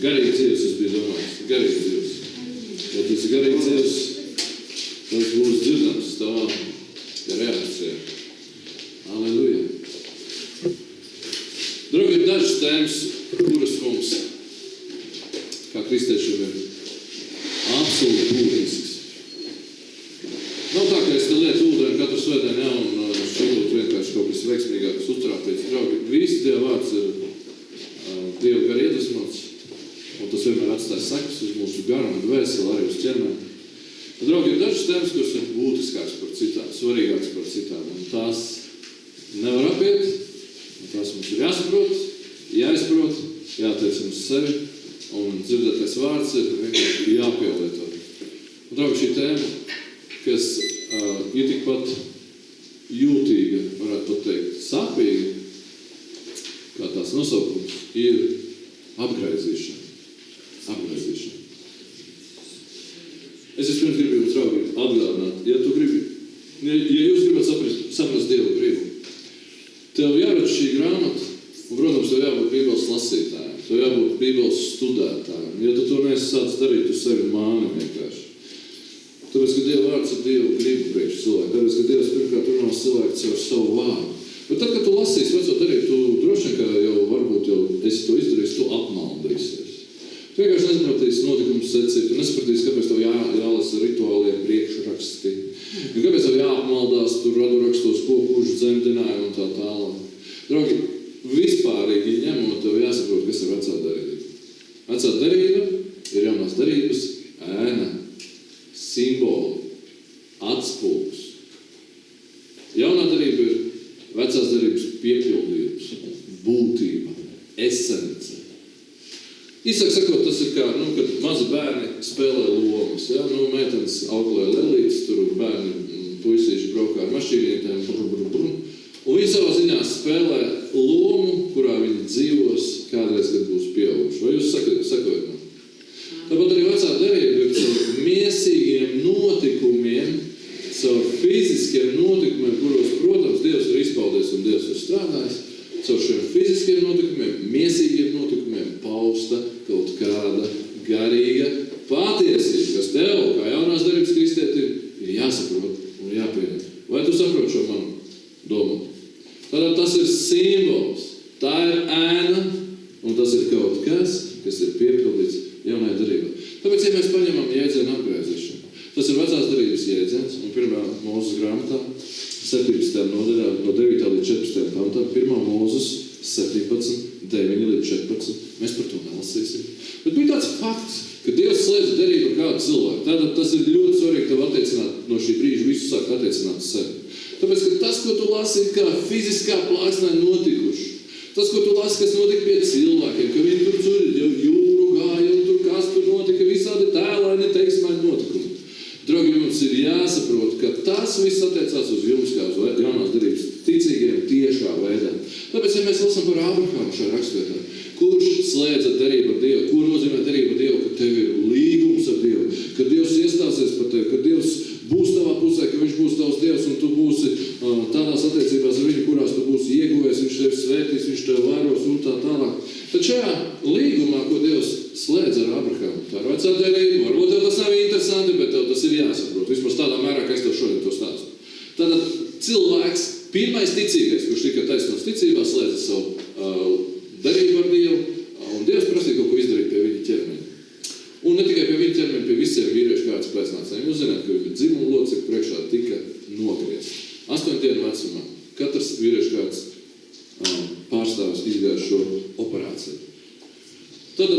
garīgs Dievs, es biju domājis, garīgs Dievs. Ja tas ir garīgs Dievs, tas būs dzirdams tavā reakcijā. Aleluja. Draugi, ir dažas tēmas, kuras mums, kā kristiešiem, ir absolūti būtisks. Nav tā, ka es te lietu ūdeni katru svētdienu, un šķiet vienkārši kaut kas veiksmīgāks uztrāpīts. Draugi, visi Dieva vārds ir Dieva gar iedvesmots, un tas vienmēr atstāja sekas uz mūsu garu un dvēseli, arī uz ķermeni. Draugi, ir dažas tēmas, kuras ir būtiskākas par citām, svarīgākas par citām, un tās nevar apiet, un tās mums ir jāsaprot, jāizprot, jātiecina uz sevi, un dzirdētais vārds ir vienkārši jāpielieto. Un, draugi, šī tēma, kas ir tikpat jūtīga, varētu pat teikt, sāpīga, kā tās nosaukums, ir apgraizīšana. Apgraizīšana. Es vispirms gribu jums, draugi, atgādināt, ja jūs gribat saprast Dievu gribu, tev jāredz šī grāmata, un, protams, tev jābūt Bībeles lasītājiem, tev jābūt Bībeles studētājiem. Ja tu to neesi sācis darīt, tu sevi māni vienkārši. Tāpēc, ka Dieva vārds ir Dieva gribu priekš cilvēku. Tāpēc, ka Dievs pirmkārt runā cilvēku caur savu vārdu. Bet tad, kad tu lasīsi veco darību, tu droši vien, ka jau varbūt jau esi to izdarījis, tu apmaldīsies. Tu vienkārši nesapratīsi notikumus secību, tu nesapratīsi, kāpēc tev jālasa rituālie priekšraksti. Un kāpēc tev jāapmaldās, tur radu rakstos, ko kurš dzemdināja un tā tālāk. Draugi, vispārīgi ņemot, tev jāsaprot, kas ir vecā darība. Vecā darība ir jaunās darības ēna, simboli, atspūgs. Jaunā darība ir vecās darības piepildījums, būtība, esence. Īsāk sakot, tas ir kā, kad mazi bērni spēlē lomas. Ja? Meitenes auklē lelītes, tur bērni puisīši braukā ar mašīnītēm, un viņi savā ziņā spēlē lomu, kurā viņi dzīvos kādreiz, kad būs pieauguši. Vai jūs sakojat man? Tāpat arī vecā darība ir caur miesīgiem notikumiem, caur fiziskiem notikumiem, kuros, protams, Dievs ir izpaudies un Dievs ir strādājis, caur šiem fiziskiem notikumiem, miesīgiem notikumiem pausta kaut kāda garīga patiesība, kas tev, kā jaunās darības kristietim, ir jāsaprot un jāpieņem. Vai tu saproti šo manu domu? Tātad tas ir simbols, tā ir ēna, un tas ir kaut kas ir piepildīts jaunajā darībā. Tāpēc, ja mēs paņemam jēdzienu apgraizīšanu, tas ir vecās darības jēdziens, un 1. Mūzes grāmatā, 17. nodaļā, no 9. līdz 14. pantā, 1. Mūzes 17, 9 līdz 14, mēs par to nelasīsim. Bet bija tāds fakts, ka Dievs slēdz derību ar kādu cilvēku. Tātad tas ir ļoti svarīgi tev attiecināt no šī brīža visu sākt attiecināt sevi. Tāpēc, ka tas, ko tu lasīji, kā fiziskā plāksnē notikuši, tas, ko tu lasi, kas notika pie cilvēkiem, ka viņi tur jūru gāja un tur kas tur notika, visādi tēlaini, teiksmaini notikumi. Draugi, jums ir jāsaprot, ka tas viss attiecās uz jums kā uz jaunās darības ticīgiem tiešā veidā. Tāpēc, ja mēs lasām par Ābrahāmu šajā rakstvietā, kurš slēdza derību ar Dievu, ko nozīmē derība ar Dievu, ka tev ir līgums ar Dievu, ka Dievs iestāsies par tevi, ka Dievs būs tavā pusē, ka viņš būs tavs Dievs un tu būsi tādās attiecībās ar viņu, kurās tu būsi ieguvējis, viņš tevi svētīs, viņš tevi vēros un tā tālāk. Tad šajā līgumā, ko Dievs slēdz ar Ābrahāmu, tā ir vecā derība, varbūt tev tas nav interesanti, bet tev tas ir jāsaprot, vismaz tādā mērā, ka es tev šodien to stāstu. Tātad cilvēks, pirmais ticīgais, kurš tika taisnos ticībā, slēdza savu derību ar Dievu, un Dievs prasīja kaut ko izdarīt pie viņa ķermeņa. Un ne tikai pie viņa ķermeņa, pie visiem vīriešu kāds pēcnācējiem. Jūs zināt, ka viņa dzimuma locekļu priekšā tika nogriezta. 8 dienu vecumā katrs vīriešu kāds pārstāvis izgāja šo operāciju. Tad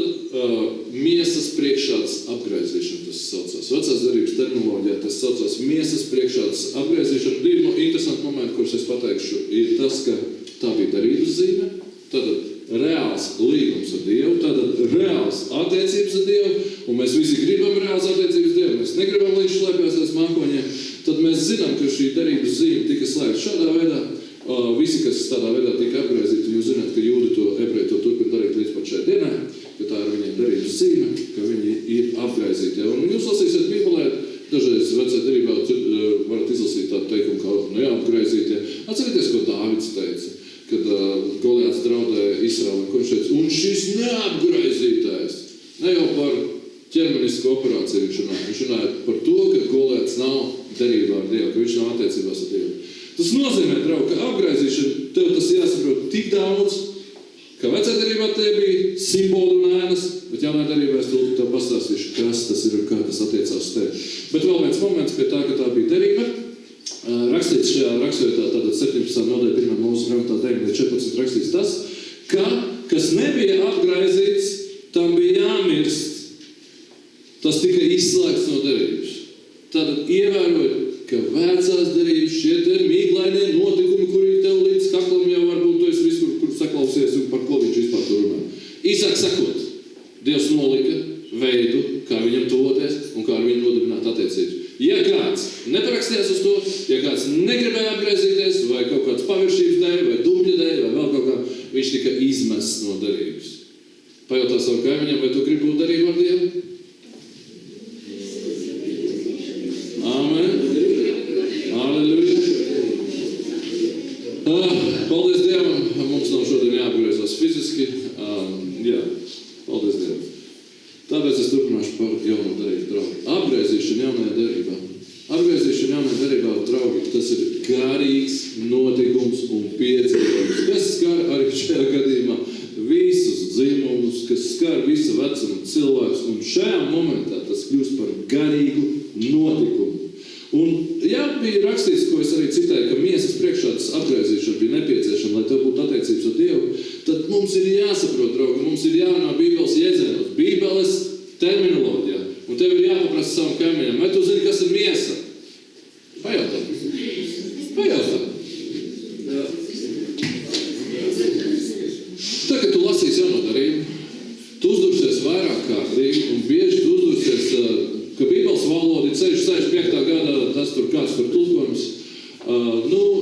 miesas priekšāds apgraizīšana tas saucās. Vecās darības terminoloģijā tas saucās miesas priekšāds apgraizīšana. Divi interesanti momenti, kurus es pateikšu, ir tas, ka tā bija darības zīme, tātad reāls līgums ar Dievu, tātad reāls attiecības ar Dievu, un mēs visi gribam reāls attiecības ar Dievu, mēs negribam, lai viņš slēpjas aiz mākoņiem, tad mēs zinām, ka šī darības zīme tika slēgta šādā veidā. Visi, kas tādā veidā tika apgraizīti, jūs zināt, ka jūdi to ebreji to turpina darīt līdz pat šai dienai, ka tā ir viņiem darības zīme, ka viņi ir apgraizīti. Un jūs lasīsiet Bībelē, dažreiz vecā darībā varat izlasīt tādu teikumu, kā neapgraizītie. Atcerieties, ko Dāvids teica, kad Goliāts draudēja Izraēlu, ko viņš teica, un šis neapgraizītais ķermenisku operāciju viņš runāja. Viņš runāja par to, ka golēts nav derībā ar Dievu, ka viņš nav attiecībās ar Dievu. Tas nozīmē, draugi, ka apgraizīšana, tev tas jāsaprot tik daudz, ka vecajā derībā tev bija simboli un ēnas, bet jaunajā derībā es tev pastāstīšu, kas tas ir un kā tas attiecās uz tevi. Bet vēl viens moments pie tā, ka tā bija derība. Rakstīts šajā raksturvietā, tātad 17. nodaļa 1. mūsu grāmatā 9.14 rakstīts tas, ka, kas nebija apgraizīts, tam bija jāmirst. Tas tika izslēgts no derības. Tātad ievērojot, ka vecās derības šie te mīglainie notikumi, kuri tev līdz kaklam jau varbūt tu esi visur, kur saklausies un par ko viņš vispār tur runā. Īsāk sakot, Dievs nolika veidu, kā viņam tuvoties un kā ar viņu nodibināt attiecības. Ja kāds neparakstījās uz to, ja kāds negribēja apgraizīties, vai kaut kāds paviršības dēļ, vai dubļa dēļ, vai vēl kaut kā, viņš tika izmests no derības. Pajautā savu kaimiņam, vai tu gribi būt derībā ar Dievu? Amen. Halleluja. Paldies Dievam, mums nav šodien jāapgriezās fiziski. Jā, paldies Dievam. Tāpēc es turpināšu par jauno derību, draugi. Apgriezīšana jaunajā derībā. Apgriezīšana jaunajā derībā, draugi, tas ir garīgs notikums un piedzīvojums. Kas skar arī šajā gadījumā visus dzimumus, kas skar visu vecumu cilvēkus, un šajā momentā tas kļūst par garīgu notikumu. Un, ja bija rakstīts, ko es arī citēju, ka miesas priekšā tas apgriezīšana bija nepieciešama, lai tev būtu attiecības ar Dievu, tad mums ir jāsaprot, draugi, mums ir jārunā Bībeles iedzienos, Bībeles terminoloģijā, un tev ir jāpaprasa savam kaimiņam, vai tu zini, kas ir miesa? Pajautā. Tagad tu lasīsi jauno darījumu, tu uzdursies vairāk kārtīgi, un bieži tu uzdursies, ka Bībeles valoda ir 65. gadā, tas tur kāds tur tulkojums,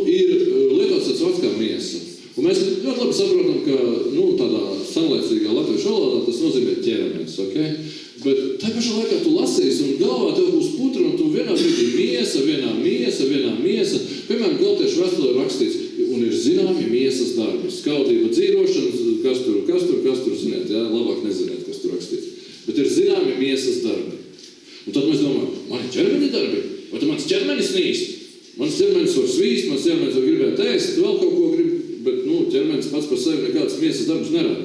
ir lietots tāds vārds kā miesa. Un mēs ļoti labi saprotam, ka tādā senlaicīgā latviešu valodā tas nozīmē ķermenis, okay? Bet tā pašā laikā tu lasīsi un galvā tev būs putra un tu vienā brīdī vienā miesa. Piemēram, Galtiešu vēstulē rakstīts, un ir zināmi miesas darbi. Skautība, dzīrošana, kas tur, ziniet, jā, labāk neziniet, kas tur rakstīts. Bet ir zināmi miesas darbi. Un tad mēs domājam, mani ķermeņa darbi? Vai tu mans ķermenis nīst? Mans ķermenis var svīst, mans ķermenis var gribēt ēst, vēl kaut ko grib, bet, ķermenis pats par sevi nekādas miesas darbus nerada.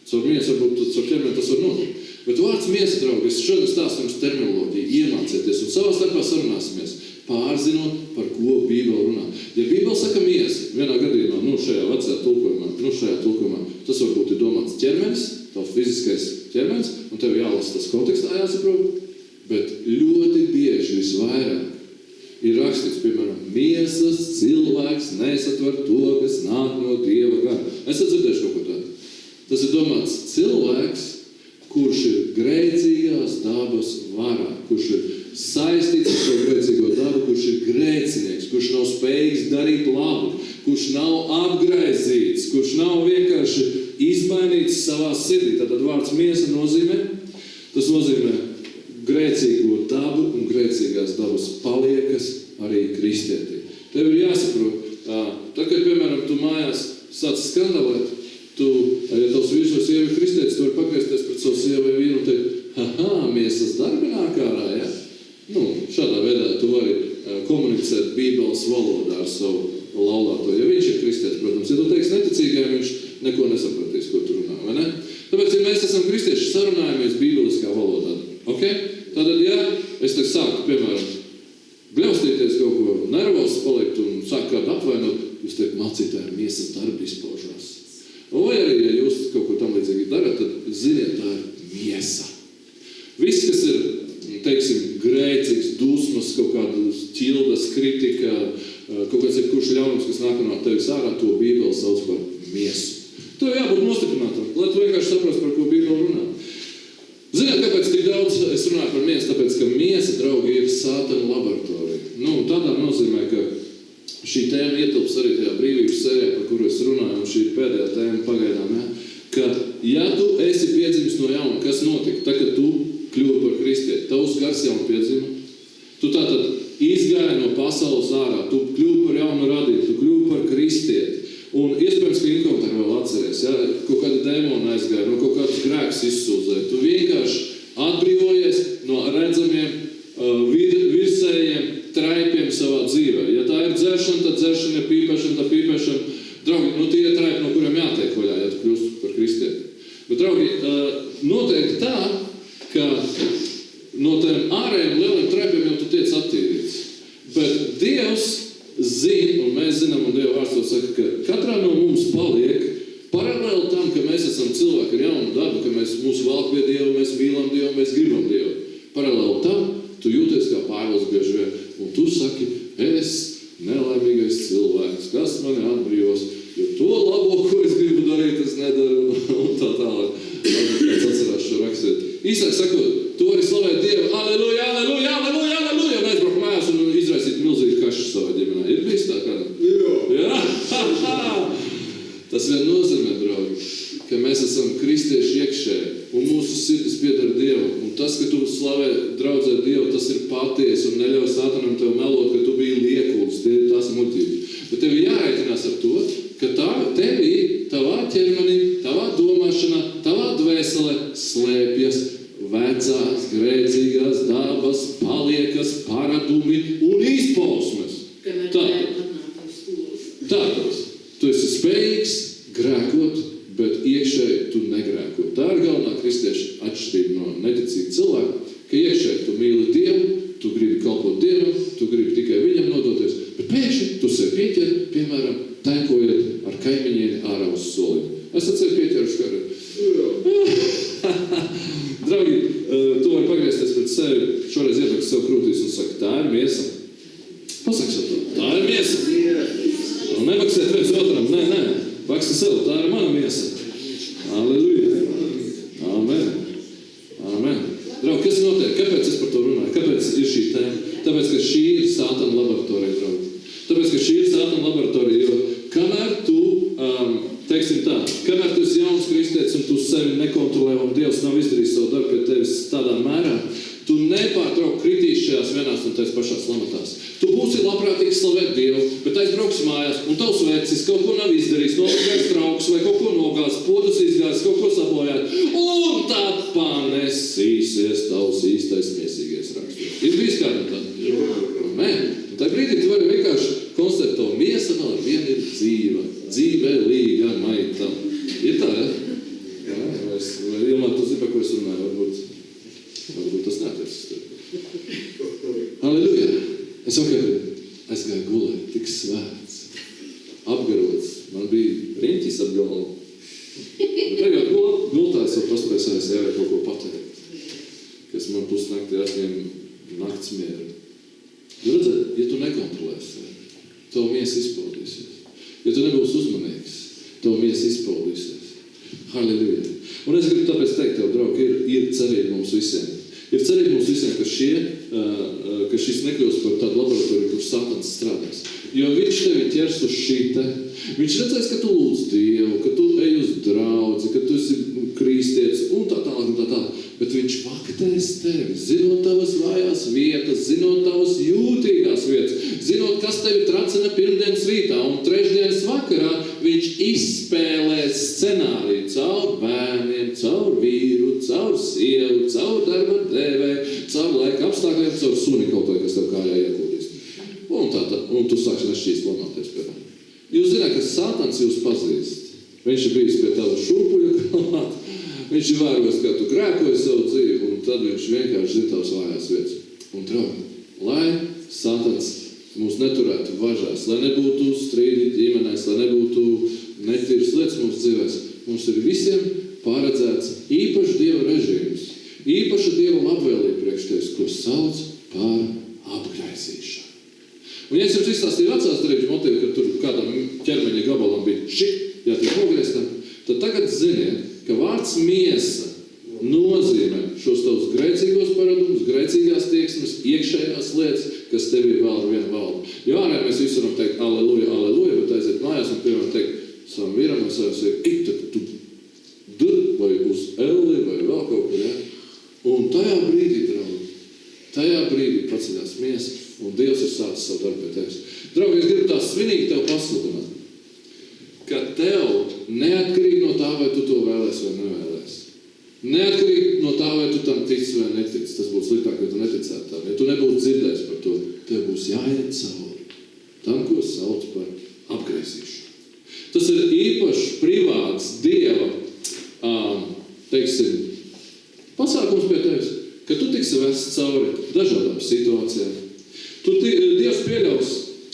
Caur miesu varbūt, caur ķermeni tas var notikt. Bet vārds miesa, draugi, es šodien stāstu jums terminoloģiju, iemācieties un savā starpā sarunāsimies, pārzinot, par ko Bībele runā. Ja Bībele saka miesa, vienā gadījumā, šajā vecajā tulkojumā, tas varbūt ir domāts ķermenis, tavs fiziskais ķermenis, un tev jālasa tas kontekstā jāsaprot, bet ļoti bieži visvairāk ir rakstīts, piemēram, miesas cilvēks nesatver to, kas nāk no Dieva gara. Esat dzirdējuši kaut ko tādu? Tas ir domāts cilvēks, kurš ir grēcīgās dabas varā, kurš ir saistīts ar šo grēcīgo dabu, kurš ir grēcinieks, kurš nav spējīgs darīt labu, kurš nav apgraizīts, kurš nav vienkārši izmainīts savā sirdī. Tātad vārds miesa nozīmē, tas nozīmē grēcīgo dabu un grēcīgās dabas paliekas arī kristietī. Tev ir jāsaprot, tad, kad, piemēram, tu mājās sāc skandalēt, ja tavs vīrs vai sieva ir kristietis, tu vari pagriezties pret savu sievu vai vīru un teikt, miesas darbi nāk ārā, ja? Šādā veidā tu vari komunicēt Bībeles valodā ar savu laulāto. Ja viņš ir kristietis, protams, ja tu teiksi neticīgajam, viņš neko nesapratīs, ko tu runā, vai ne? Tāpēc, ja mēs esam kristieši, sarunājamies bībeliskā valodā, ok? Tātad, ja es te sāku, piemēram, bļaustīties kaut ko nervos palikt un sāku kādu apvainot, jūs teikt, mācītāji, miesas darbi izpaužās. Vai arī, ja jūs kaut ko tam līdzīgi darat, tad ziniet, tā ir miesa. Viss, kas ir, teiksim, grēcīgs, dusmas, kaut kādas ķildas, kritika, kaut kāds ir kurš ļaunums, kas nāk no tevis ārā, to Bībele sauc par miesu. Tev jābūt nostiprinātam, lai tu vienkārši saprast, par ko Bībele runā. Ziniet, kāpēc tik daudz es runāju par miesu? Tāpēc, ka miesa, draugi, ir sātana laboratorija. Tādā nozīmē, ka šī tēma ietilps arī tajā brīvības sērijā, par kuru es runāju, un šī ir pēdējā tēma pagaidām, ka, ja tu esi piedzimis no jauna, kas notika? Tā, kad tu kļuvi par kristieti, tavs gars jaunu piedzimu, tu tātad izgāji no pasaules ārā, tu kļuvi par jaunu radību, tu kļuvi par kristieti, un iespējams, ka inkomentāri vēl atceries, ja? Kaut kāda dēmona aizgāja, no kaut kādas grēks izsūdzēja, tu vienkārši atbrīvojies mūs valk pie Dievu, mēs mīlam Dievu, mēs gribam Dievu. Paralēli tam, tu jūties kā Pāvils bieži vien, un tu saki, es nelaimīgais cilvēks, kas mani atbrīvos, jo to labo, ko es gribu darīt, es nedaru, un tā tālāk. Kāds atcerās šo rakstīt. Īsāk sakot, tu vari slavēt Dievu, aleluja, aleluja, aleluja, aleluja, un aizbraukt mājās un izraisīt milzīgu kašu savā ģimenē. Ir bijis tā kādam? Jā. Tas vien nozīmē, draugi, ka mēs esam kristieši iekšēji, un mūsu sirdis pieder Dievu. Un tas, ka tu slavē draudzē Dievu, tas ir patiesi un neļauj Sātanam tev melot, ka tu biji liekulis, tās muļķības. Bet tev ir jārēķinās ar to, ka tevī, tavā ķermenī, tavā domāšanā, tavā dvēselē slēpjas vecās, grēcīgās dabas, paliekas, paradumi un izpausmes. Tātad, tu esi spējīgs grēkot, bet iekšēji tu negrēko. Tā ir galvenā kristieša atšķirība no neticīga cilvēka, ka iekšēji tu mīli Dievu, tu gribi kalpot Dievam, tu gribi tikai viņam nodoties, bet pēkšņi tu sev pieķer, piemēram, tankojot ar kaimiņieni ārā uz soliem. Esat sev pieķeruši kādā? Draugi, tu vari pagriezties pret sevi, šoreiz iedakt sev krūtīs un saka, tā ir miesa. Pasaki sev to, tā ir miesa. Un nebaksiet viens otram, nē, baksti sev, tā ir mana miesa. Alleluja. Amen. Amen. Draugi, kas notiek? Kāpēc es par to runāju? Kāpēc ir šī tēma? Tāpēc, ka šī ir Sātana laboratorija, draugi. Tāpēc, ka šī ir Sātana laboratorija, jo kamēr tu, teiksim tā, kamēr tu esi jauns kristietis un tu sevi nekontrolē un Dievs nav izdarījis savu darbu pie tevis tādā mērā, tu nepārtrauk kritīs šajās vienās un tās pašās lamatās. Tu būsi labprātīgi slavēt Dievu, bet aizbrauks mājās un tavs vecis kaut ko nav izdarījis, nogājis trauks vai kaut ko nogājis, podus izgājis, kaut ko sabojājis, un tad panesīsies tavs īstais miesīgais raksturs. Ir bijis kādam tā? Amen. Un tā brīdī tu vari vienkārši konstatēt to miesa vēl ar vienu ir dzīva, dzīvelīga maita. Ir tā, ja? Jā, vai Ilmā, tu zini, par ko es runāju, varbūt tas neatiecis tev. Halleluja! Es aizgāju gulēt, tik svēts, apgarots, man bija riņķis ap galvu. Bet tagad gultājs jau paspēsājis jau kaut ko pateikt, kas man pusnaktī atņem nakts mieru. Redzēt, ja tu nekontrolēsi, tev miesa izpaudīsies. Ja tu nebūsi uzmanīgs, tev miesa izpaudīsies. Halleluja! Un es gribu tāpēc teikt tev, draugi, ir cerība mums visiem. Ir cerība mums visiem, ka šis nekļūst par tādu laboratoriju, kur Sātans strādās. Jo viņš tevi ķers uz šīte. Viņš redzēs, ka tu lūdz Dievu, ka tu ej uz draudzi, ka tu esi kristietis un tā tālāk un tā tālāk. Bet viņš vaktēs tevi, zinot tavas vājās vietas, zinot tavas jūtīgās vietas, zinot, kas tevi tracina pirmdienas rītā un trešdienas vakarā, viņš izspēlēs scenāriju caur bērniem, caur vīru, caur sievu, caur darba devēju, caur laika apstākļiem, caur suni kaut vai, kas tev kājā iekūdīs. Un tu sāksi nešķīst lamāties pie viņu. Jūs zināt, ka Sātans jūs pazīst. Viņš ir bijis pie tavu šurpuļu kalnāt, viņš ir vērojis, kā tu grēkoji savu dzīvi, un tad viņš vienkārši zina tavas vājās vietas. Un draugi, lai Sātans mūs neturētu važās, lai nebūtu strīdi ģimenēs, lai nebūtu netīras lietas mūsu dzīvēs, mums ir visiem paredzēts īpaši Dieva režīms, īpaša Dieva labvēlība priekš tevis, ko sauc par apgraisīšanu. Un ja es jums izstāstīju vecās darības motīvu, ka tur kādam ķermeņa gabalam bija jātiek nogrieztam, tad tagad ziniet, ka vārds miesa nozīmē šos tavus grēcīgos paradumus, grēcīgās tieksmes, iekšējās lietas, kas tev ir vēl ar vienu valdu. Jo ārē mēs visi varam teikt aleluja, aleluja, bet aiziet mājās un piemēram teikt savam vīram vai savam sievi, tu vai uz elli vai vēl kaut kur, ja? Un tajā brīdī paceļās miesa un Dievs ir sācis savu darbu pie tevis. Draugi, es gribu tā svinīgi tev pasludināt, ka tev neatkarīgi no tā, vai tu to vēlēsi vai nevēlēsi. Neatkarīgi no tā, vai tu tam tici vai netici. Tas būtu sliktāk, ja tu neticētu tam. Ja tu nebūtu dzirdējis par to, tev būs jāiet cauri tam, ko sauc par apgraisīšanu. Tas ir īpaši privāts Dieva, pasākums pie tevis, ka tu tiksi vests cauri dažādām situācijām. Dievs pieļaus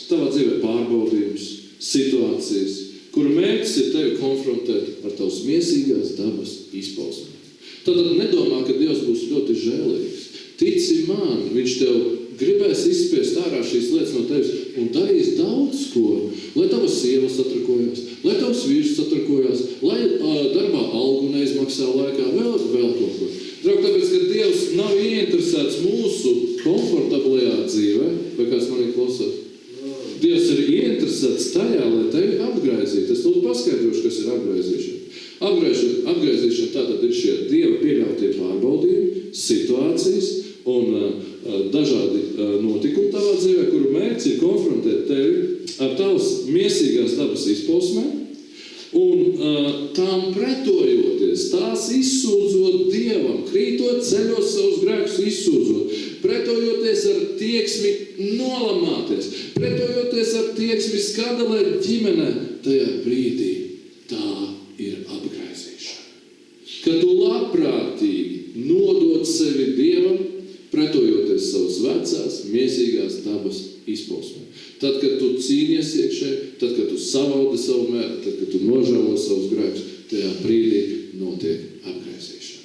tavā dzīvē pārbaudījumus, situācijas, kuru mērķis ir tevi konfrontēt ar tavas miesīgās dabas izpausmēm. Tad nedomā, ka Dievs būs ļoti žēlīgs. Tici man, viņš tev gribēs izspiest ārā šīs lietas no tevis un darīs daudz ko, lai tavas sievas satrakojas, lai tavs vīrs satrakojas, lai darbā algu neizmaksā laikā, vēl kaut ko. Draugi, tāpēc, ka Dievs nav ieinteresēts mūsu komfortablajā dzīvē, vai kāds manī klausās? Dievs ir ieinteresēts tajā, lai tevi apgraizītu. Es lūdzu paskaidrošu, kas ir apgraizīšana. Apgraizīšana tātad ir šie Dieva pieļautie pārbaudījumi, situācijas un dažādi notikumi tavā dzīvē, kuru mērķis ir konfrontēt tevi ar tavas miesīgās dabas izpausmēm un tām pretojoties, tās izsūdzot Dievam, krītot ceļot savus grēkus izsūdzot, pretojoties ar tieksmi nolamāties, pretojoties ar tieksmi skandalēt ģimene, tajā brīdī tā ir apgraizīšana. Kad tu labprātīgi nodod sevi Dievam, pretojoties savas vecās, miesīgās dabas izpausmēm. Tad, kad tu cīnies iekšēji, tad, kad tu savaldi savu mēru, tad, kad tu nožēlo savus grēkus, tajā brīdī notiek apgraizīšana.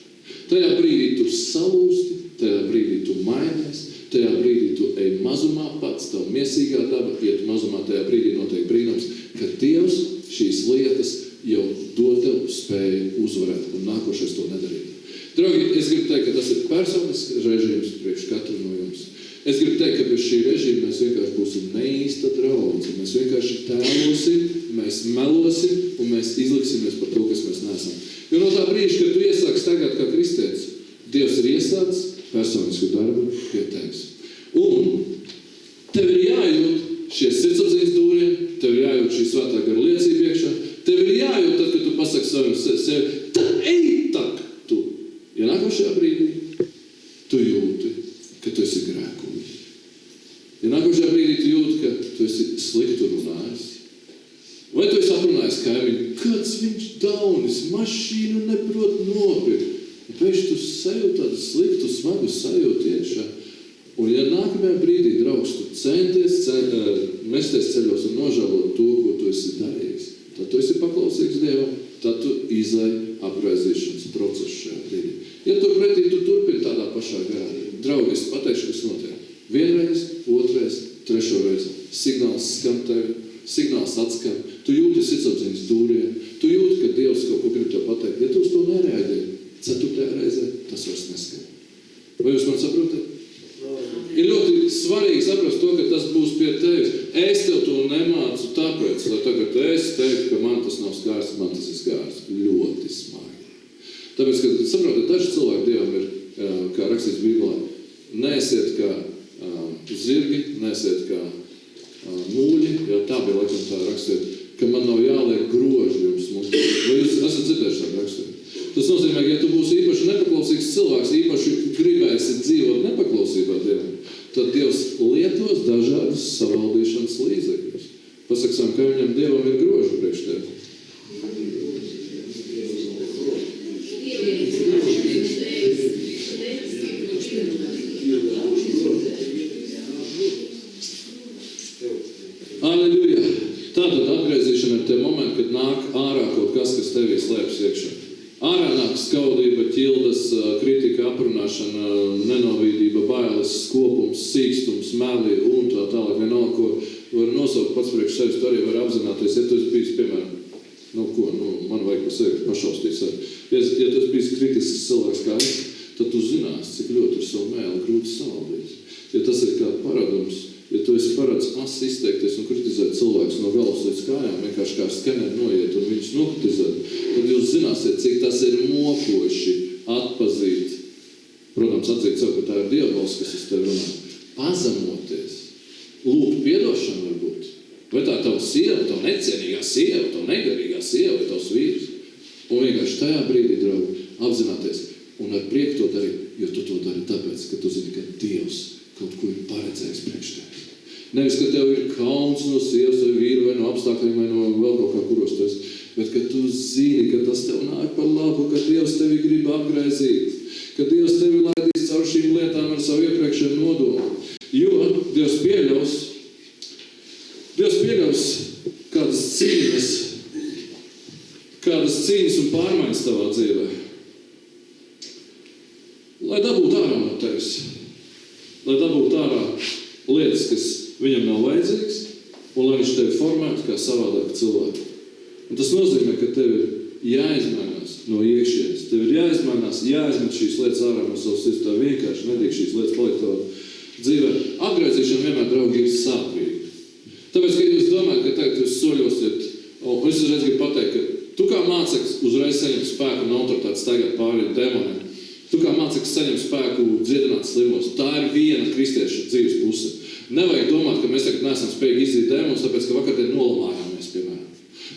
Tajā brīdī tu salūsti, tajā brīdī tu mainies, tajā brīdī tu ej mazumā pats, tavu miesīgā daba iet mazumā, tajā brīdī notiek brīnums, ka Dievs šīs lietas jau dod tev spēju uzvarēt un nākošais to nedarīt. Draugi, es gribu teikt, ka tas ir personisks režīms priekš katru no jums. Es gribu teikt, ka bez šī režīma mēs vienkārši būsim neīsta draudze. Mēs vienkārši tēlosim, mēs melosim un mēs izliksimies par to, kas mēs neesam. Jo no tā brīža, kad tu iesāksi tagad kā kristietis, Dievs ir iesācis personisku darbu pie tevis. Un tev ir jājūt šie sirdsapziņas dūriem, tev ir jājūt šī svētā gara liecība iekšā, tev ir jājūt tad, kad tu pasaki saviem sevi, tad ej tak tu. Ja nākošajā brīdī tu jūti, ka tu esi grēkojis. Ja nākošajā brīdī tu jūti, ka tu esi sliktu runājis. Vai tu esi aprunājis kaimiņu, kāds viņš daunis, mašīnu neprot nopirkt. Un pēc tu sajūti tādu sliktu, smagu sajūtu iekšā. Un ja nākamajā brīdī, draugs, tu centies mesties ceļos un nožēlot to, ko tu esi darījis, tad tu esi paklausīgs Dievam, tad tu izlai apgraizīšanas procesu šajā brīdī. Ja tu pretī, tu turpini tādā pašā garā. Draugi, es pateikšu, kas notiek. Vienreiz, otrais, trešo reizi. Signāls skan tevi, signāls atskan. Tu jūti sirdsapziņas dūriem. Tu jūti, ka Dievs kaut ko grib tev pateikt. Ja tu uz to nereaģē, ceturtajā reizē tas vairs neskan. Vai jūs man saprotat? Ir ļoti svarīgi saprast to, ka tas būs pie tevis. Es tev to nemācu tāpēc, lai tagad es teiktu, ka man tas nav skārs, man tas ir skārs. Ļoti smagi. Tāpēc, ka, saprotat, daži cilvēki Dievam ir, kā rakstīts Bībelē, neesiet kā zirgi, neesiet kā mūļi, jo tā bija laikam tā rakstīt, ka man nav jāliek groži jums mutē. Vai jūs esat dzirdējuši tā rakstīt? Tas nozīmē, ka ja tu būsi īpaši nepaklausīgs cilvēks, īpaši gribēsi dzīvot nepaklausībā Dievam, tad Dievs lietos dažādas savaldīšanas līdzekļus. Pasaka savam kaimiņam, Dievam ir groži priekš tevi. Aleluja! Tātad apgraizīšana ir tie momenti, kad nāk ārā kaut kas, kas tevī slēpjas iekšā. Ārā nāk skaudība, ķildas, kritika, aprunāšana, nenovīdība, bailes, skopums, sīkstums, meli un tā tālāk vienalga, ko var nosaukt pats priekš sevis, tu arī var apzināties, ja tu esi bijis, piemēram, man vajag par sevi pašaustīt sevi. Ja tu esi bijis kritisks cilvēks kā es, tad tu zinās, cik ļoti ir savu mēli grūti savaldīt. Ja tas ir kā paradums, ja tu esi parāds izteikties un kritizēt cilvēkus no galvas līdz kājām, vienkārši kā skeneri noiet un viņus nokritizēt, tad jūs zināsiet, cik tas ir mokoši atpazīt. Protams, atzīt sev, ka tā ir Dieva balss, kas uz tevi runā. Pazemoties. Lūgt piedošanu varbūt. Vai tā ir tava sieva, tava necienīgā sieva, tava negarīgā sieva, vai tavs vīrs. Un vienkārši tajā brīdī, draugi, apzināties un ar prieku to darīt, jo tu to dari tāpēc, ka tu zini, ka Dievs kaut ko ir paredzējis priekš tevi. Nevis, ka tev ir kauns no sievas vai vīru vai no apstākļiem vai no vēl kaut kā kuros tu esi, bet ka tu zini, ka tas tev nāk par labu, ka Dievs tevi grib apgraizīt, ka Dievs tevi laidīs caur šīm lietām ar savu iepriekšēju nodomu. Jo Dievs pieļaus kādas cīņas un pārmaiņas tavā dzīvē. lai dabūtu ārā no tevis. Lai dabūtu ārā lietas, kas viņam nav vajadzīgas, un lai viņš tevi formētu kā savādāku cilvēku. Un tas nozīmē, ka tev ir jāizmainās no iekšienes. Tev ir jāizmainās, jāizmet šīs lietas ārā no savas sirds. Tā vienkārši nedrīkst šīs lietas palikt tavā dzīvē. Apgriezīšana vienmēr, draugi, ir sāpīga. Tāpēc, ka jūs domājat, ka tagad jūs soļosiet, un es uzreiz gribu pateikt, ka tu kā māceklis uzreiz saņem spēku un autoritāti staigāt pāri demoniem. Tu kā māceklis saņem spēku dziedināt slimos. Tā ir viena kristieša dzīves puse. Nevajag domāt, ka mēs tagad neesam spējīgi izdzīt demonus, tāpēc, ka vakardien nolamājāmies, piemēram.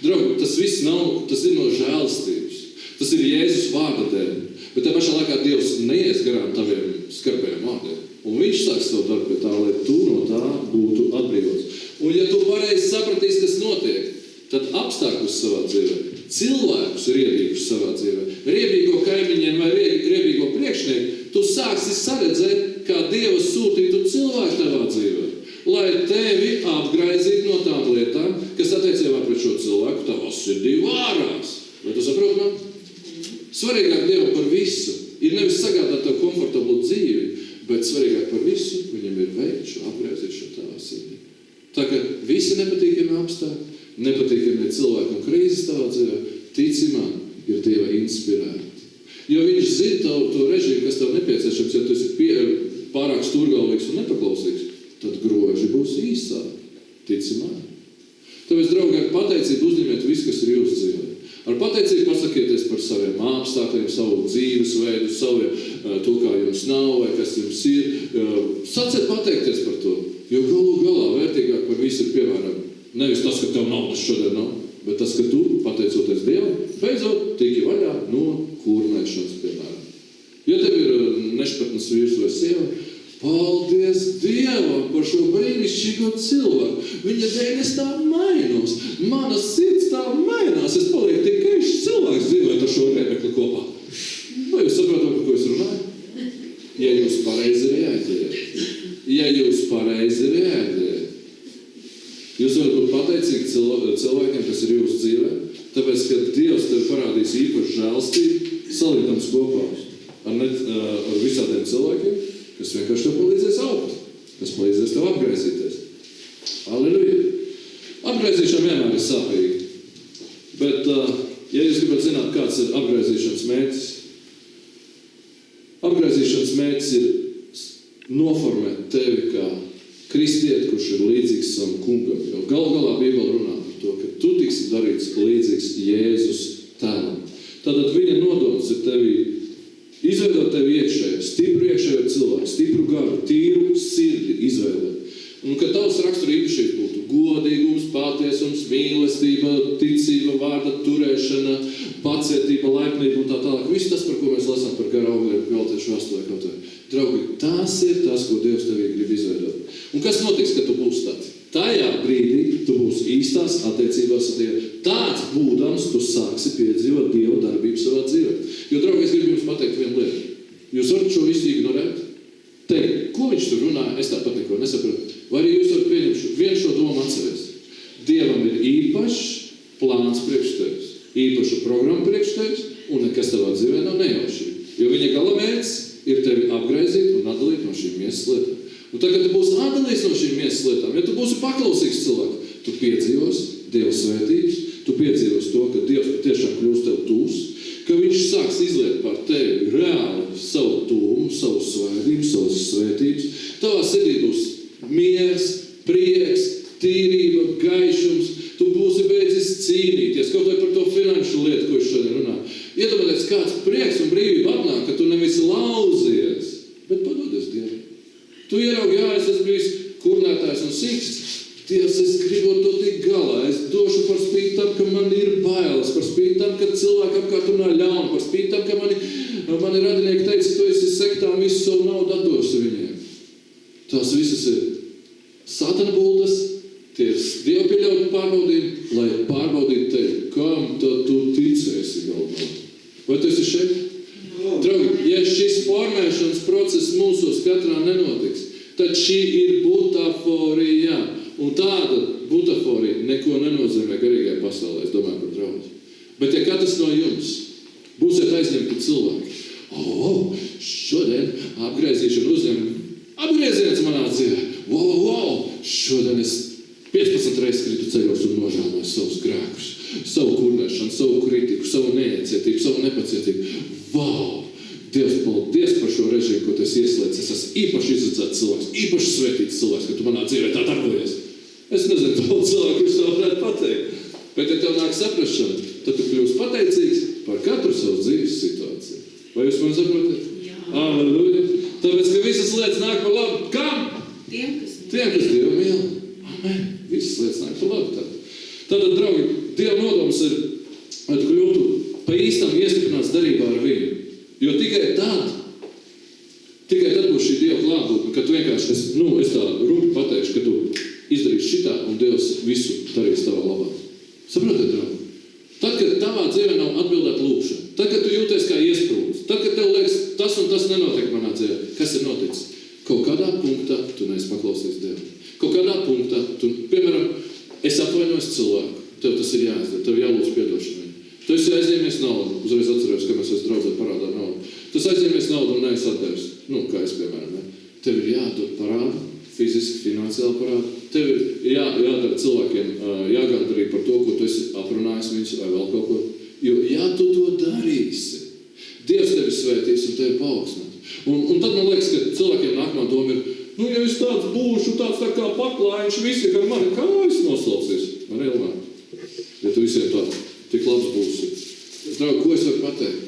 Draugi, tas viss nav, tas ir no žēlastības. Tas ir Jēzus vārda dēļ. Bet tā pašā laikā Dievs neies garām taviem skarbajiem vārdiem. Un viņš sāks savu darbu pie tā, lai tu no tā būtu atbrīvots. Un ja tu pareizi sapratīsi, kas notiek, tad apstākļus savā dzīvē, cilvēkus riebīgus savā dzīvē, riebīgo kaimiņiem vai riebīgo priekšnieku, tu sāksi saredzēt, kā Dieva sūtītu cilvēku tavā dzīvē, lai tevi apgraizītu no tām lietām, kas attiecībā pret šo cilvēku tavā sirdī vārās. Vai tu saproti man? Svarīgāk Dievam par visu ir nevis sagādāt tev komfortablu dzīvi, bet svarīgāk par visu viņam ir veikt šo apgraizīšanu tavā sirdī. Tā kā visi nepatīkami apstākļi, nepatīkami cilvēku un krīzes tavā dzīvē, tici man, ir Dieva inspirēti. Jo viņš zina to režīmu, kas tev nepieciešams, ja tu esi pārāk stūrgalvīgs un nepaklausīgs, tad groži būs īsāk. Tici man. Tāpēc, draugi, ar pateicību uzņemiet visu, kas ir jūsu dzīvē. Ar pateicību pasakieties par saviem apstākļiem, savu dzīvesveidu, to, kā jums nav vai kas jums ir. Saciet pateikties par to, jo galu galā vērtīgāk par visu ir, piemēram, nevis tas, ka tev naudas šodien nav, bet tas, ka tu, pateicoties Dievam, beidzot tiki vaļā no kurnēšanas, piemēram. Ja tev ir nešpatnas vīrs vai sieva, paldies Dievam par šo brīnišķīgo cilvēku. Viņa dēļ es tā mainos. Mana sirds tā mainās. Es palieku tik kaišs cilvēks dzīvēt ar šo Rebekli kopā. Vai jūs saprotat, par ko es runāju? Ja jūs pareizi reaģējat. Jūs varat būt pateicīgi cilvēkiem, kas ir jūsu dzīvē, tāpēc, ka Dievs tev parādīs īpašu žēlstību, saliktams kopā ar visādiem cilvēkiem, kas vienkārši tev palīdzēs augt, kas palīdzēs tev apgraizīties. Halleluja! Apgraizīšana vienmēr ir sāpīga. Bet, ja jūs gribat zināt, kāds ir apgraizīšanas mērķis, apgraizīšanas mērķis ir noformēt tevi kā kristieti, kurš ir līdzīgs savam kungam. Jo galu galā Bībele runā par to, ka tu tiksi darīts līdzīgs Jēzus tēlam. Tātad viņa nodoms ir tevi izveidot tevi iekšējo, stipru iekšējo cilvēku, stipru garu, tīru sirdi izveidot. Un ka tavs rakstura īpašības būtu godīgums, patiesums, mīlestība, ticība, vārda turēšana, pacietība, laipnība un tā tālāk. Viss tas, par ko mēs lasām par garu augļiem, Galtiešu 8. Draugi, tas ir tas, ko Dievs tevī grib izveidot. Un kas notiks, kad tu būsi tāds? Tajā brīdī tu būsi īstās attiecībās ar Dievu. Tāds būdams, tu sāksi piedzīvot Dieva darbību savā dzīvē. Jo, draugi, es gribu jums pateikt vienu lietu. Jūs varat šo visu ignorēt? Teikt, ko viņš tur runā, es tāpat neko nesapratu. Vai arī jūs varat pieņemt vienu šo domu atceries. Dievam ir īpašs plāns priekš tevis, īpaša programma priekš tevis, un nekas tavā dzīvē nav nejaušība. Jo viņa galamērķis ir tevi apgraizīt un atdalīt no šīm miesas lietām. Un tagad, kad tu būsi atdalīts no šīm miesas lietām, ja tu būsi paklausīgs cilvēks, tu piedzīvos Dieva svētības, tu piedzīvos to, ka Dievs patiešām kļūst tev tūs, ka viņš sāks izliet par tevi reāli savu tūmu, savu svētību, savas svētības. Tavā sirdī būs miers, prieks, tīrība, gaišums, tu būsi beidzis cīnīties, kaut vai par to finanšu lietu, ko es šodien runāju. Iedomāties, kāds prieks un brīvība atnāk, ka tu nevis lauzies, bet padodies Dievam. Tu ieraugi, es esmu bijis kurnētājs un siksts. Dievs, es gribu to tik galā. Es došu par spīti tam, ka man ir bailes, par spīti tam, ka cilvēki apkārt runā ļauni, par spīti tam, ka mani radinieki teica, tu esi sektām, visu savu naudu atdosi viņiem. Tās visas ir Sātana buldas, tie ir Dieva pieļauti pārbaudījumi, lai pārbaudītu tevi, kam tad tu ticēsi galvā. Vai tu esi šeit? Draugi, ja šis formēšanas process mūsos katrā nenotiks, tad šī ir butaforija. Un tāda butaforija neko nenozīmē garīgajā pasaulē, es domāju par draugu. Bet ja katrs no jums būsiet aizņemti cilvēki, šodien apgriezīšanu uzņem. Apgrieziens manā dzīvē. Wow! Šodien es 15 reizes kritu ceļos un nožēloju savus grēkus, savu kurnēšanu, savu kritiku, savu neiecietību, savu nepacietību. Wow! Dievs, paldies par šo režīmu, ko tu esi ieslēdz. Es esmu īpaši izredzēts cilvēks, īpaši svētīts cilvēks, ka tu manā dzīvē tā darbojies. Es nezinu, daudz cilvēku, kurš to varētu pateikt. Bet, ja tev nāk saprašana, tad tu kļūsi pateicīgs par katru savu dzīves situāciju. Vai jūs man saprotat? Jā. Aleluja! Tāpēc, ka visas lietas nāk par labu. Kam? Tiem, kas Dievu mīl. Amen. Visas lietas nāk par labu. Tātad, draugi, Dieva nodoms ir, lai tu kļūtu pa īstam iestiprināts darībā ar viņu. Jo tikai tad būs šī Dieva klātbūtne, ka tu vienkārši, es tā rūpi pateikšu, ka tu izdarīsi šitā un Dievs visu darīs tavā labā. Saprotiet, draugi? Tad, kad tavā dzīvē nav atbildēta lūkšana, tad, kad tu jūties kā iesprūdis, tad, kad tev liekas, tas un tas nenotiek manā dzīvē, kas ir noticis? Kaut kādā punktā tu neesi paklausījis Dievu. Kaut kādā punktā tu, piemēram, es atvainojos cilvēku, tev tas ir jāizdara, tev jālūdz piedošanu. Tu esi aizņēmies naudu, uzreiz atceros, ka mēs draudzē parādā naudu. Tu esi aizņēmies naudu un neesi atdevis, kā es, piemēram, ne? Tev ir jādod parādu, fiziski, finansiāli parādu. Tev ir jādara cilvēkiem, jāgandarī par to, ko tu esi aprunājis viņus vai vēl kaut ko. Jo, ja tu to darīsi, Dievs tevi svētīs un tevi paaugstinās. Un tad man liekas, ka cilvēkiem nākamā doma ir, ja es tāds būšu, tāds tā kā paklājiņš, visi, ka mani kājas noslaucīs. Man ilmā. Ja tu visiem tā, tik labs būsi. Draugi, ko es varu pateikt?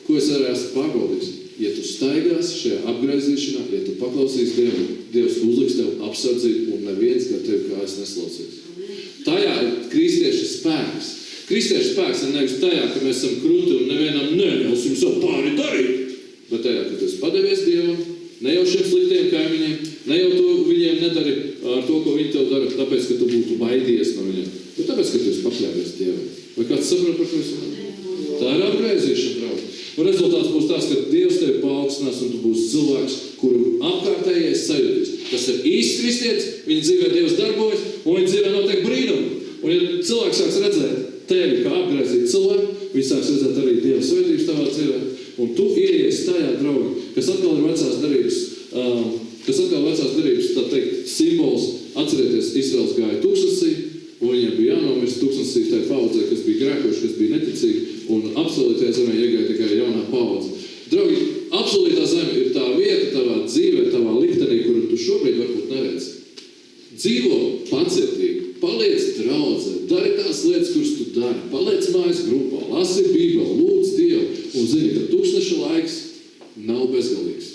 Ko es arī esmu pārbaudījis? Ja tu staigās šajā apgraizīšanā, ja tu paklausīs Dievu, Dievs uzliks tev apsardzību un neviens gar tevi kājas neslaucīs. Tajā ir kristieša spēks. Kristieša spēks ir nevis tajā, ka mēs esam krūti un nevienam neļausim savu pāri darīt, bet tajā, ka tu esi padevies Dievam, ne jau šiem sliktiem kaimiņiem, ne jau tu viņiem nedari ar to, ko viņi tev dara, tāpēc, ka tu būtu baidies no viņiem, bet tāpēc, ka tu esi pakļāvies Dievam. Vai kāds saprot par ko es runāju? Tā ir apgraizīšana, draugi. Un rezultāts būs tās, ka Dievs tevi paaugstinās un tu būsi cilvēks, kuru apkārtējais sajūtīs. Tas ir īsts kristietis, viņa dzīvē Dievs darbojas un viņa dzīvē notiek brīnumi. Un ja cilvēks sāks redzēt tevi kā apgraizīt cilvēku, viņš sāks redzēt arī Dieva svētības tavā dzīvē. Un tu ieies tajā, draugi, kas atkal ir vecās derības, tā teikt, simbols. Atcerieties, Izraels gāja tūkstnesī, un viņiem bija jānomirst tūkstnesī tajā paudzē, kas bija grēkoši, kas bija neticīgi, un apsolītajā zemē iegāja tikai jaunā paudze. Draugi, apsolītā zeme ir tā vieta tavā dzīvē, tavā liktenī, kuru tu šobrīd varbūt neredzi. Dzīvo pacietīgi, paliec draudzē, dari tās lietas, kuras tu dari, paliec mājas grupā, lasi Bībeli, lūdz Dievu, un zini, ka tūkstneša laiks nav bezgalīgs.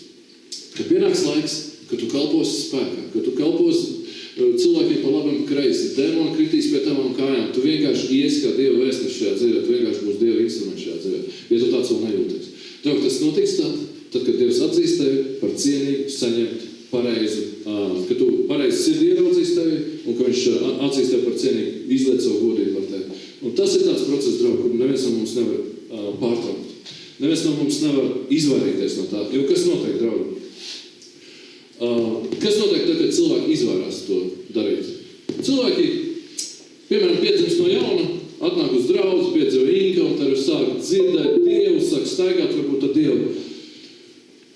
Kad pienāks laiks, ka tu kalposi spēkā, ka tu kalposi cilvēkiem pa labam kreisi, demoni kritīs pie tavām kājām, tu vienkārši iesi kā Dieva vēstnes šajā dzīvē, tu vienkārši būsi Dieva instruments šajā dzīvē, ja tu tāds vēl nejūties. Draugi, tas notiks tad, kad Dievs atzīst tevi par cienīgu, saņemt pareizu, ka tu pareizi sirdi ieraudzīs tevi un ka viņš atzīst tevi par cienīgu, izliet savu godību par tevi. Un tas ir tāds process, draugi, kur neviens no mums nevar pārtraukt. Neviens no mums nevar izvairīties no tā, jo kas notiek, draugi? Kas notiek tad, kad cilvēki izvairās to darīt? Cilvēki, piemēram, piedzimst no jauna, atnāk uz draudzi, piedzīvo inkautaru, sāk dzirdēt Dievu, sāk staigāt varbūt ar Dievu.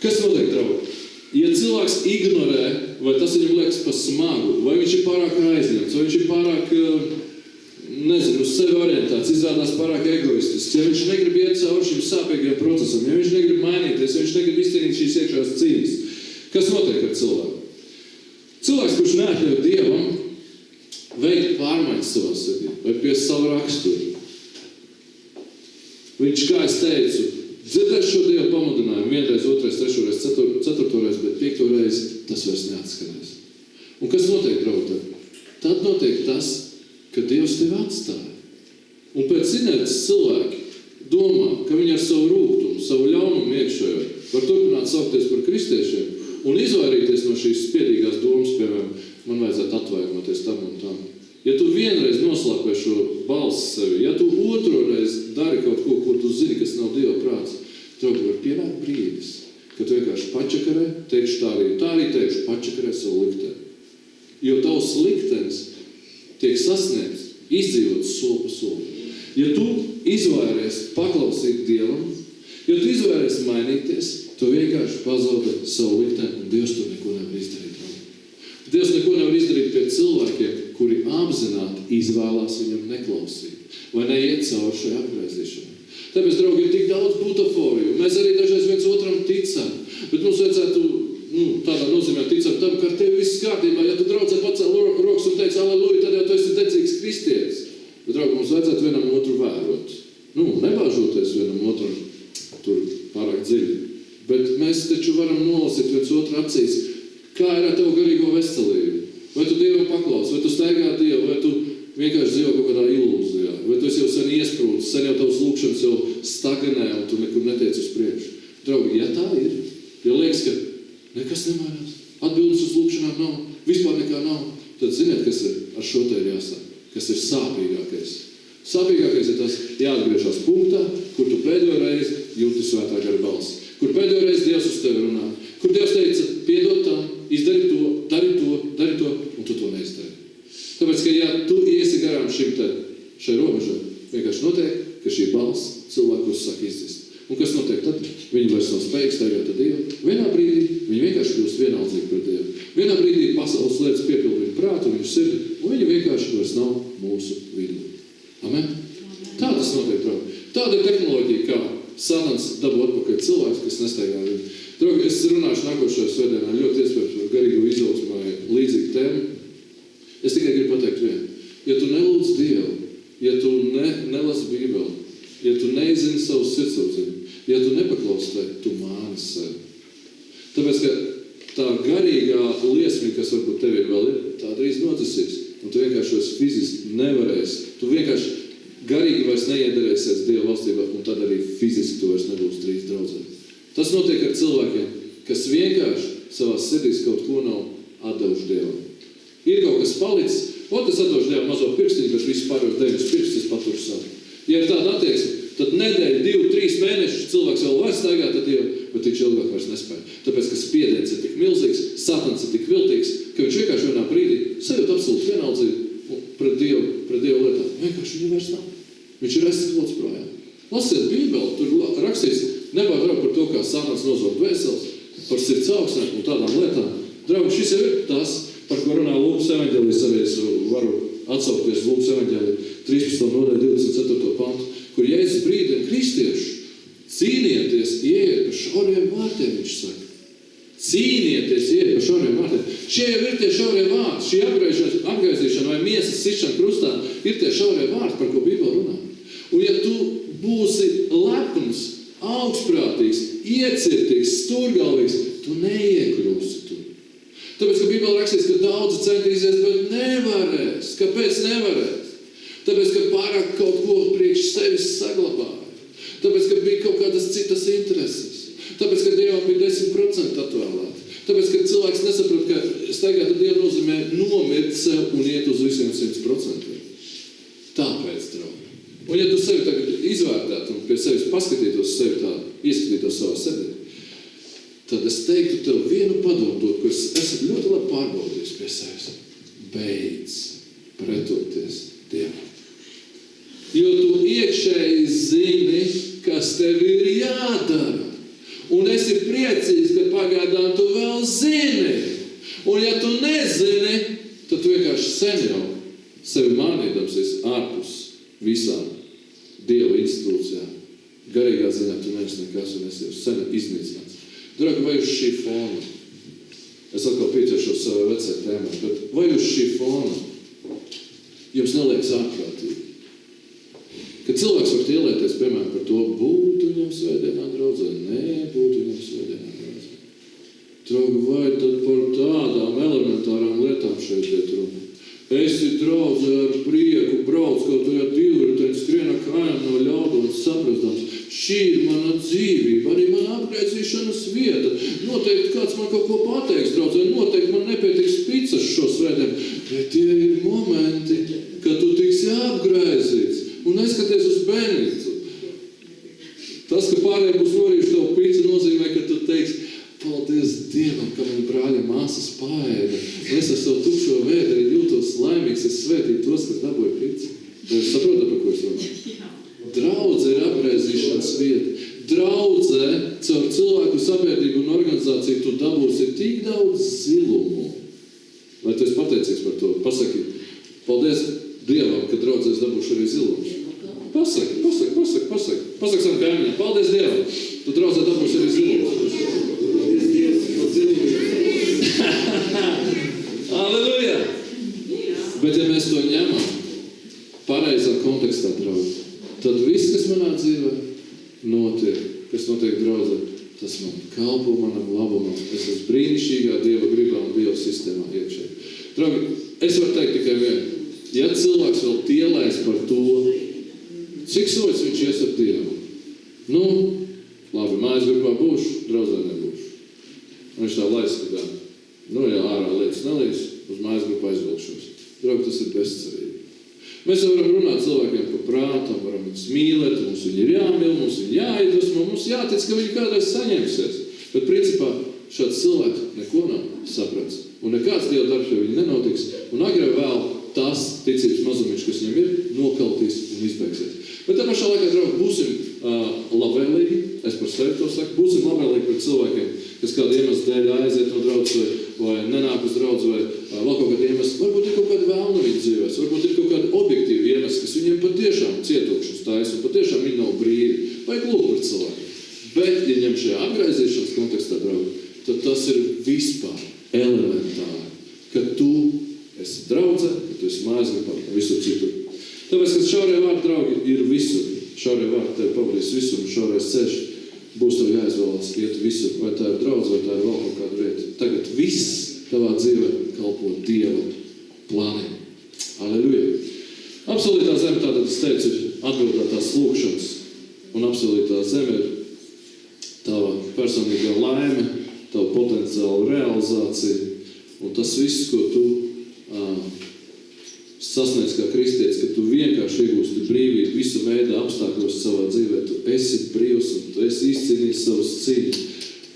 Kas notiek, draugi? Ja cilvēks ignorē, vai tas viņam liekas pa smagu, vai viņš ir pārāk aizņemts, vai viņš ir pārāk, uz sevi orientēts, izrādās pārāk egoistisks, ja viņš negrib iet cauri šim sāpīgajam procesam, ja viņš negrib mainīties, ja viņš negrib izcīnīt šīs iekšējās cīņas, kas notiek ar cilvēku? Cilvēks, kurš neatļauj Dievam veikt pārmaiņas savā sirdī, vai pie savu raksturu. Viņš, kā es teicu, dzirdēs šo Dieva pamudinājumu, vienreiz, otrais, trešoreiz, ceturtoreiz, bet piektoreiz tas vairs neatskanēs. Un kas notiek, draugi? Tad notiek tas, ka Dievs tevi atstāja. Un pēc inerces cilvēki domā, ka viņi ar savu rūgtumu, savu ļaunumu iekšējo var turpināt saukties par kristiešiem un izvairīties no šīs spiedīgās domas, piemēram, man vajadzētu atvainoties tam un tam. Ja tu vienreiz noslāpē šo balsi sevi, ja tu otroreiz dari kaut ko, ko tu zini, kas nav Dieva prāts, tev var pienākt brīdis, ka tu vienkārši pačakarē, teikšu tā arī teikšu, pačakarē savu likteni. Jo tavs liktenis tiek sasniegts, izdzīvots soli pa soli. Ja tu izvairies paklausīt Dievam, Ja tu izvēlies mainīties, tu vienkārši pazaudi savu likteni, un Dievs tur neko nevar izdarīt. Dievs neko nevar izdarīt pie cilvēkiem, kuri apzināti izvēlās viņam neklausīt, vai neiet cauri šai apgraizīšanai. Tāpēc, draugi, ir tik daudz butaforiju. Mēs arī dažreiz viens otram ticam, bet mums vajadzētu, tādā nozīmē ticam tam, ka ar tevi viss kārtībā. Ja tu draudzē pacēl rokas un teici aleluja, tad jau tu esi dedzīgs kristietis. Bet, draugi, mums vajadzētu vienam otru vērot. Nebāžoties vienam otram tur pārāk dziļi. Bet mēs taču varam nolasīt viens otru acīs, kā ir ar tavu garīgo veselību. Vai tu Dievam paklaus, vai tu staigā Dievu, vai tu vienkārši dzīvo kaut kādā ilūzijā, vai tu esi jau sen iesprūdis, sen jau tavs lūkšanas jau stagnē un tu nekur netiec uz priekšu. Draugi, ja tā ir, ja liekas, ka nekas nemainās, atbildes uz lūkšanām nav, vispār nekā nav, tad ziniet, kas ir ar šo te ir jāsāk, kas ir sāpīgākais. Sāpīgākais ir tas jāatgriežās punktā, kur tu pēdējo reizi jūti svētā gara balsi, kur pēdējo reizi Dievs uz tevi runā, kur Dievs teica, piedod tam, izdari to, dari to, un tu to neizdari. Tāpēc, ka ja tu iesi garām šai robežai, vienkārši notiek, ka šī balss cilvēkus sāk izzist. Un kas notiek tad? Viņi vairs nav spējīgi staigāt ar Dievu. Vienā brīdī viņi vienkārši kļūst vienaldzīgi par Dievu. Vienā brīdī pasaules lietas piepilda viņu prātu, viņu sirdi, un viņi vienkārši vairs nav mūsu vidū. Amen? Tā tas notiek, draugi. Tāda ir tehnoloģija, kā Satans dabū atpakaļ cilvēks, kas nestaigā viņu. Draugi, es runāšu nākošajā svētdienā ļoti iespējams par garīgo izaugsmai līdzīgu tēmu. Es tikai gribu pateikt vienu. Ja tu nelūdz Dievu, ja tu nelasi Bībeli, ja tu neizini savu sirdsapziņu, ja tu nepaklausi tai, tu māni sevi. Tāpēc, ka tā garīgā liesmiņa, kas varbūt tevi vēl ir, tā drīz nodzisīs. Un tu vienkārši vairs fiziski nevarēsi. Tu vienkārši garīgi vairs neiederēsies Dieva valstībā, un tad arī fiziski tu vairs nebūs drīz draudzē. Tas notiek ar cilvēkiem, kas vienkārši savās sirdīs kaut ko nav atdevuši Dievam. Ir kaut kas palicis, es atdošu Dievam mazo pirkstiņu, bet visu pārējos 9 pirkstus paturu savu. Ja ir tāda attieksme, tad nedēļa, 2, 3 mēnešus cilvēks vēl var staigāt ar Dievu, bet viņš ilgāk vairs nespēja. Tāpēc, ka spiediens ir tik milzīgs, Satans ir tik viltīgs, ka viņš vienkārši vienā brīdī sajūt absolūti vienaldzību pret Dievu lietām. Vienkārši viņu vairs nav. Viņš ir aizskalots projām. Lasiet Bībeli, tur rakstīts, nepārtrauk par to, kā Satans nozog dvēseles, par sirds augsnēm un tādām lietām. Draugi, šis jau ir tas, par ko runā Lūkas evaņģēlijs, arī es varu atsaukties Lūkas evaņģēlija 13. nodaļa 24. pantu, kur Jēzus brīdina kristieši, cīnieties, ieiet pa šauriem vārtiem, viņš saka. Cīnieties, ieiet pa šauriem vārtiem. Šie jau ir tie šaurie vārti, šī apgaizīšana vai miesas sišana krustā ir tie šaurie vārti, par ko Bībele runā. Un ja tu būsi lepns, augstprātīgs, iecirtīgs, stūrgalvīgs, tu neiekļūsi tur. Tāpēc, ka Bībele rakstīts, ka daudzi centīsies, bet nevarēs. Kāpēc nevarēs? Tāpēc, ka pārāk kaut ko priekš sevis saglabāja. Tāpēc, ka bija kaut kādas citas intereses. Tāpēc, ka Dievam bija 10% atvēlēti. Tāpēc, ka cilvēks nesaprot, ka staigāt ar Dievu nozīmē nomirt sev un iet uz visiem 100%. Tāpēc, draugi. Un ja tu sevi tagad izvērtētu un pie sevis paskatītos sevi tā, ieskatītos savā sirdī, tad es teiktu tev vienu padomu dot, ko es esmu ļoti labi pārbaudījis pie sevis. Beidz pretoties Dievam. Jo tu iekšēji zini, kas tev ir jādara. Un esi priecīgs, ka pagaidām tu vēl zini. Un ja tu nezini, tad tu vienkārši sen jau sevi mānīdams esi ārpus visām Dieva institūcijām. Garīgā ziņā tu neesi nekas un esi jau sen iznīcināts. Draugi, vai uz šī fona, es atkal pieķeršos savai vecai tēmai, bet vai uz šī fona jums neliekas ārprātīgi? Kad cilvēks var ielēties, piemēram, par to, būtu viņam svētdienā draudzē, nebūtu viņam svētdienā draudzē. Draugi, vai tad par tādām elementārām lietām šeit iet runa? Esi draudzē ar prieku, brauc kaut vai ar divriteni, skrien ar kājām no ļaudām saprastams. Šī ir mana dzīvība, arī mana apgraizīšanas vieta. Noteikti kāds man kaut ko pateiks, draudzē, noteikti man nepietiks picas šo svētdienu. Bet tie ir momenti, kad tu tiksi apgraizīts un neskaties uz bērnīcu. Tas, ka pārējie būs norījuši tavu picu, nozīmē, ka tu teiksi, paldies Dievam, ka man brāļa māsas paēda. Es ar savu tukšo vēderi jūtos laimīgs, es svētīju tos, kas dabūja picu. Jūs saprotat, par ko es runāju? Draudze ir apgraizīšanas vieta. Draudze manifestāciju, tu dabūsi tik daudz zilumu. Vai tu esi pateicīgs par to? Pasaki, paldies Dievam, ka draudzēs dabūšu arī zilumu. Pasaki. Pasaki savam kaimiņam, paldies Dievam, tu draudzē dabūši arī zilumu. Aleluja! Bet ja mēs to ņemam pareizā kontekstā, draugi, tad viss, kas manā dzīvē notiek, kas notiek draudzē, tas man kalpo manam labumam. Es esmu brīnišķīgā Dieva gribā un Dieva sistēmā iekšē. Draugi, es varu teikt tikai vienu. Ja cilvēks vēl tielēs par to, cik soļus viņš ies ar Dievu? Nu, labi, mājas grupā būšu, draudzē nebūšu. Un viņš tā laiskatā. Nu, ja ārā lietas nelīs, uz mājas grupā aizvilkšos. Draugi, tas ir bezcerīgi. Mēs jau varam runāt cilvēkiem par prātam, varam viņus mīlēt, mums viņi ir jāmīl, mums viņi jāiedvesmo, mums jātic, ka viņi kādreiz saņemsies. Bet principā šāds cilvēks neko nav saprats. Un nekāds Dieva darbs pie viņa nenotiks. Un agrāk vēl tās ticības mazumiņš, kas viņam ir, nokaltīs un izbeigsies. Bet tā pašā laikā, draugi, būsim labvēlīgi, es par sevi to saku, būsim labvēlīgi pret cilvēkiem, kas kādu iemeslu dēļ aiziet no draudzes vai nenāk uz draudzi vai vēl kaut kādu iemeslu. Varbūt ir kaut kāda vēlna viņa dzīvēs, varbūt ir kaut kāda objektīva iemesla, kas viņiem patiešām cietokšus taisa un patiešām viņi nav brīvi. Vajag lūgt par cilvēkiem. Bet, ja ņem šajā apgraizīšanas kontekstā, draugi, tad tas ir vispār elementāri, ka tu esi draudzē, ka tu esi mājasgrupā un visur citur. Tāpēc, ka šaurie vārdi, draugi, ir visur. Šaurie vārdi tevi pavadīs visur un šaurais ceļš būs tev jāizvēlās iet visur. Vai tā ir draudze, vai tā ir vēl kaut kāda vieta. Tagad viss tavā dzīvē kalpo Dieva plāniem. Aleluja! Absolūtā zeme, tātad es teicu, ir atbildētās lūkšanas. Un absolūtā zeme ir tava personīgā laime, tava potenciāla realizācija. Un tas viss, ko tu sasniedz kā kristietis, ka tu vienkārši iegūsti brīvību visu veidu apstākļos savā dzīvē. Tu esi brīvs un tu esi izcīnījis savus cīņus,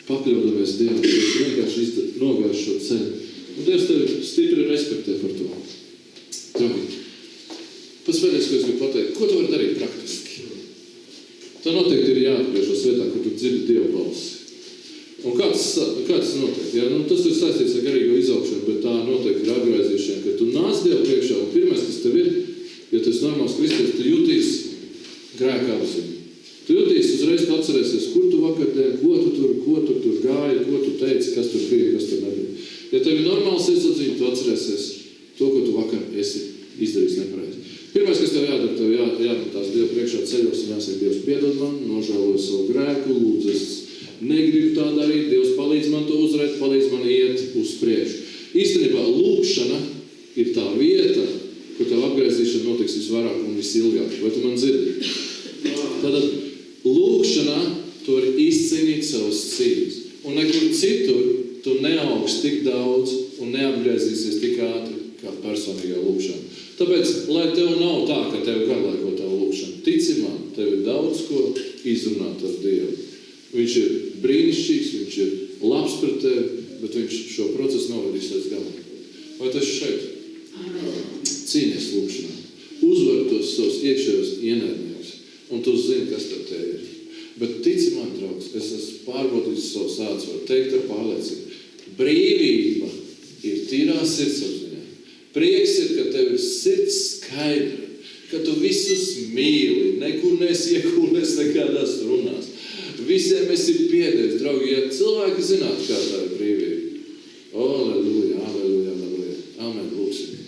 pakļaudamies Dievam, tu vienkārši nogājuši šo ceļu. Un Dievs tevi stipri respektē par to. Draugi, pats pēdējais, ko es gribu pateikt, ko tu vari darīt praktiski? Tā noteikti ir jāatgriežas vietā, kur tu dzirdi Dieva balsi. Un kā tas notiek? Ja? Nu, tas ir saistīts ar garīgo izaugšanu, bet tā noteikti ir apgraizīšana, ka tu nāc Dievu priekšā un pirmais, kas tev ir, ja tu esi normāls kristietis, tu jutīs grēka apziņu. Tu jutīs uzreiz, tu atcerēsies, kur tu vakardien, ko tu tur gāji, ko tu teici, kas tur bija, kas tur nebija. Ja tev ir normāls sirdsapziņa, tu atcerēsies to, ko tu vakar esi izdarījis nepareizi. Pirmais, kas tev jādara, tev jāmetās Dievu priekšā ceļos un jāsaka, Dievs piedod man, nožēloju savu grēku, lūdzu, es negribu tā darīt, Dievs palīdz man to uzvarēt, palīdz man iet uz priekšu. Īstenībā lūkšana ir tā vieta, kur tev apgraizīšana notiks visvairāk un visilgāk. Vai tu man dzirdi? Tātad lūkšanā tu vari izcīnīt savas cīņas. Un nekur citur tu neaugs tik daudz un neapgraizīsies tik ātri kā personīgā lūkšana. Tāpēc, lai tev nav tā, ka tev garlaiko tev lūkšana, tici man, tev ir daudz ko izrunāt ar Dievu. Viņš ir brīnišķīgs, viņš ir labs pret tevi, bet viņš šo procesu novadīs līdz galam. Vai tas šeit? Cīnies lūkšanā. Uzvar tos savus iekšējos ienaidniekus. Un tu zini, kas tev te ir. Bet tici man, draugs, es esmu pārbaudījis savu sācu, varu teikt ar pārliecību. Brīvība ir tīrā sirdsapziņā. Prieks ir, ka tev ir sirds skaidra, ka tu visus mīli, nekur nesiekūlies nekādās runās. Visiem esi piedēvis, draugi, ja cilvēki zinātu, kā tā ir brīvība. Aleluja, aleluja, aleluja. Amen, lūksim.